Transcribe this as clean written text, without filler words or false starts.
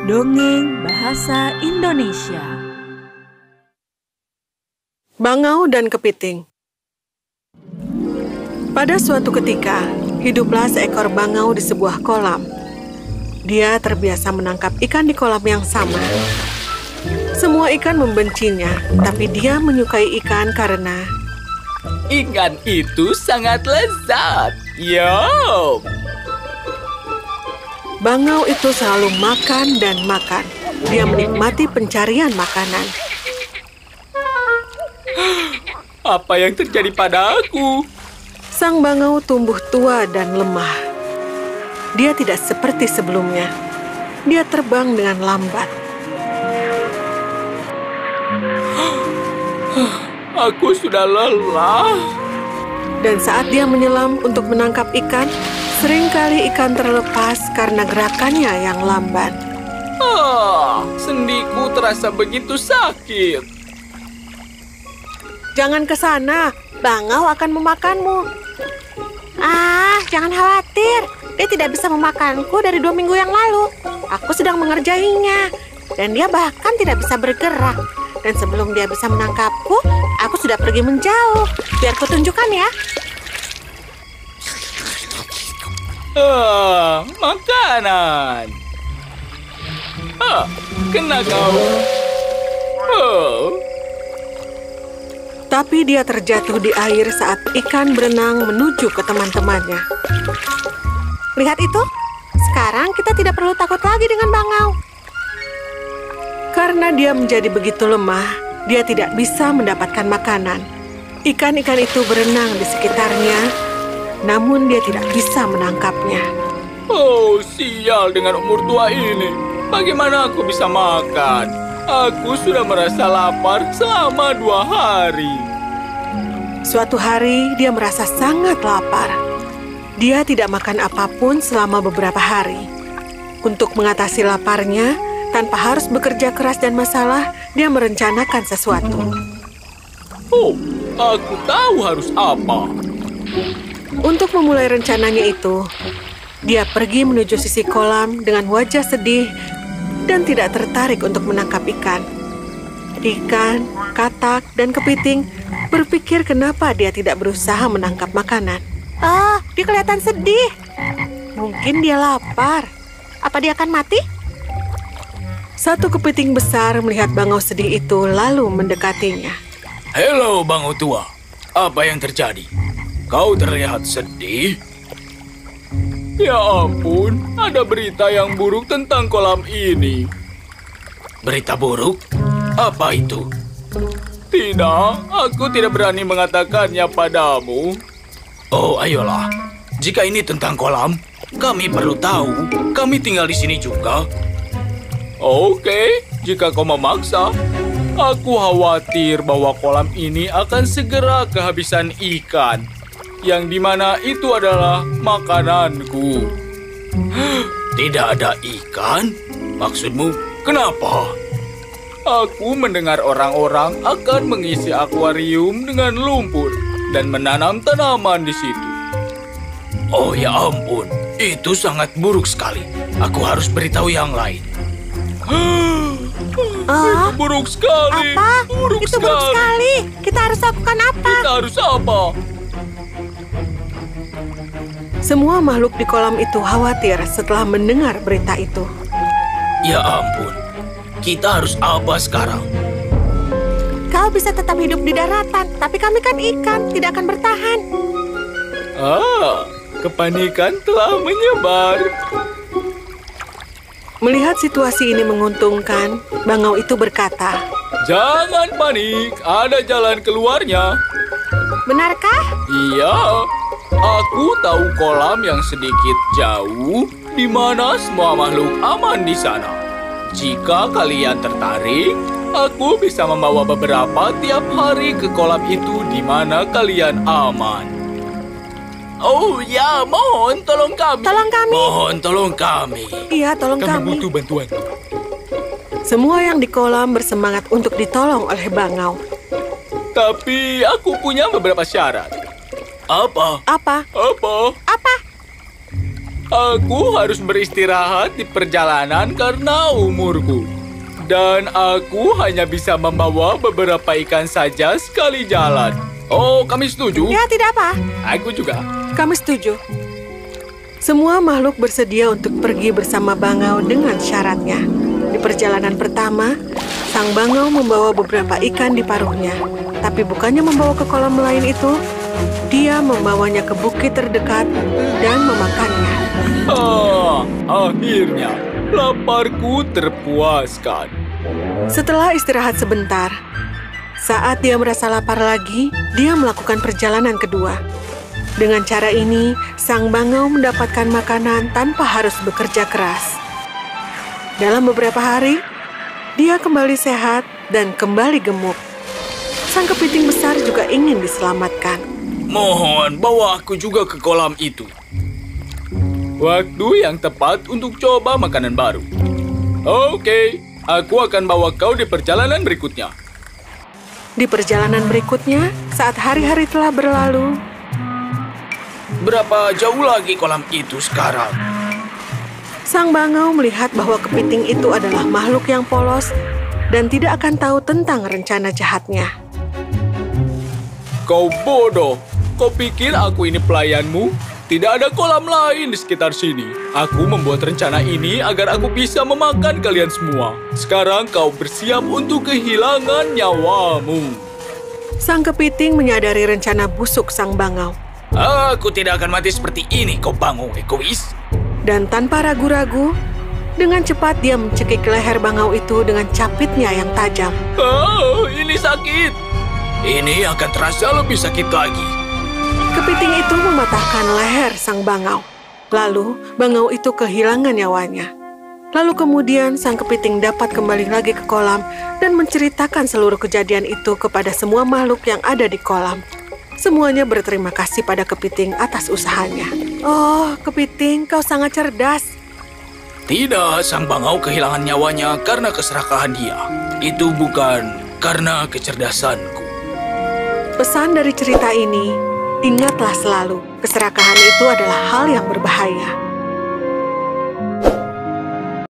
Dongeng Bahasa Indonesia. Bangau dan Kepiting. Pada suatu ketika, hiduplah seekor bangau di sebuah kolam. Dia terbiasa menangkap ikan di kolam yang sama. Semua ikan membencinya, tapi dia menyukai ikan karena ikan itu sangat lezat. Yum! bangau itu selalu makan dan makan. Dia menikmati pencarian makanan. Apa yang terjadi padaku? Sang bangau tumbuh tua dan lemah. Dia tidak seperti sebelumnya. Dia terbang dengan lambat. Aku sudah lelah. Dan saat dia menyelam untuk menangkap ikan, seringkali ikan terlepas karena gerakannya yang lamban. Sendiku terasa begitu sakit. Jangan ke sana, bangau akan memakanmu. Jangan khawatir. Dia tidak bisa memakanku dari 2 minggu yang lalu. Aku sedang mengerjainya. Dan dia bahkan tidak bisa bergerak. Dan sebelum dia bisa menangkapku, aku sudah pergi menjauh. Biar kutunjukkan ya. Makanan. Kena kau. Tapi dia terjatuh di air saat ikan berenang menuju ke teman-temannya. Lihat itu. Sekarang kita tidak perlu takut lagi dengan bangau. Karena dia menjadi begitu lemah, dia tidak bisa mendapatkan makanan. Ikan-ikan itu berenang di sekitarnya, namun dia tidak bisa menangkapnya. Sial dengan umur tua ini. Bagaimana aku bisa makan? Aku sudah merasa lapar selama 2 hari. Suatu hari, dia merasa sangat lapar. Dia tidak makan apapun selama beberapa hari. Untuk mengatasi laparnya, tanpa harus bekerja keras dan masalah, dia merencanakan sesuatu. Aku tahu harus apa. Untuk memulai rencananya itu, dia pergi menuju sisi kolam dengan wajah sedih dan tidak tertarik untuk menangkap ikan. Ikan, katak, dan kepiting berpikir kenapa dia tidak berusaha menangkap makanan. Dia kelihatan sedih. Mungkin dia lapar. Apa dia akan mati? Satu kepiting besar melihat bangau sedih itu lalu mendekatinya. Halo, bangau tua. Apa yang terjadi? Kau terlihat sedih. Ya ampun, ada berita yang buruk tentang kolam ini. Berita buruk? Apa itu? Tidak, aku tidak berani mengatakannya padamu. Ayolah. Jika ini tentang kolam, kami perlu tahu. Kami tinggal di sini juga. Oke, jika kau memaksa. Aku khawatir bahwa kolam ini akan segera kehabisan ikan. Yang dimana itu adalah makananku. Tidak ada ikan? Maksudmu, kenapa? Aku mendengar orang-orang akan mengisi akuarium dengan lumpur dan menanam tanaman di situ. Ya ampun, itu sangat buruk sekali. Aku harus beritahu yang lain. Itu buruk sekali. Apa? Buruk Itu buruk sekali. Kita harus lakukan apa? Kita harus apa? Semua makhluk di kolam itu khawatir setelah mendengar berita itu. Ya ampun, kita harus apa sekarang? Kau bisa tetap hidup di daratan, tapi kami kan ikan, tidak akan bertahan. Kepanikan telah menyebar. Melihat situasi ini menguntungkan, bangau itu berkata, Jangan panik, ada jalan keluarnya. Benarkah? Iya, aku tahu kolam yang sedikit jauh, di mana semua makhluk aman di sana. Jika kalian tertarik, aku bisa membawa beberapa tiap hari ke kolam itu di mana kalian aman. Ya, mohon tolong kami. Tolong kami. Mohon tolong kami. Iya, tolong kami. Kami butuh bantuan. Semua yang di kolam bersemangat untuk ditolong oleh bangau. Tapi aku punya beberapa syarat. Apa? Apa? Apa? Apa? Aku harus beristirahat di perjalanan karena umurku. Dan aku hanya bisa membawa beberapa ikan saja sekali jalan. Oh, kami setuju? Ya, tidak apa. Aku juga. Kami setuju. Semua makhluk bersedia untuk pergi bersama bangau dengan syaratnya. Di perjalanan pertama, sang bangau membawa beberapa ikan di paruhnya. Tapi bukannya membawa ke kolam lain itu, dia membawanya ke bukit terdekat dan memakannya. Akhirnya, laparku terpuaskan. Setelah istirahat sebentar, saat dia merasa lapar lagi, dia melakukan perjalanan kedua. Dengan cara ini, sang bangau mendapatkan makanan tanpa harus bekerja keras. Dalam beberapa hari, dia kembali sehat dan kembali gemuk. Sang kepiting besar juga ingin diselamatkan. Mohon, bawa aku juga ke kolam itu. Waktu yang tepat untuk coba makanan baru. Oke, aku akan bawa kau di perjalanan berikutnya. Di perjalanan berikutnya, saat hari-hari telah berlalu, Berapa jauh lagi kolam itu sekarang? sang bangau melihat bahwa kepiting itu adalah makhluk yang polos dan tidak akan tahu tentang rencana jahatnya. Kau bodoh. Kau pikir aku ini pelayanmu? Tidak ada kolam lain di sekitar sini. Aku membuat rencana ini agar aku bisa memakan kalian semua. Sekarang kau bersiap untuk kehilangan nyawamu. Sang kepiting menyadari rencana busuk sang bangau. Aku tidak akan mati seperti ini, kau bangau egois. Dan tanpa ragu-ragu, dengan cepat dia mencekik leher bangau itu dengan capitnya yang tajam. Oh, ini sakit. Ini akan terasa lebih sakit lagi. Kepiting itu mematahkan leher sang bangau. Lalu, bangau itu kehilangan nyawanya. Lalu kemudian sang kepiting dapat kembali lagi ke kolam dan menceritakan seluruh kejadian itu kepada semua makhluk yang ada di kolam. Semuanya berterima kasih pada kepiting atas usahanya. Oh, kepiting, kau sangat cerdas. Tidak, sang bangau kehilangan nyawanya karena keserakahan dia. Itu bukan karena kecerdasanku. Pesan dari cerita ini, ingatlah selalu, keserakahan itu adalah hal yang berbahaya.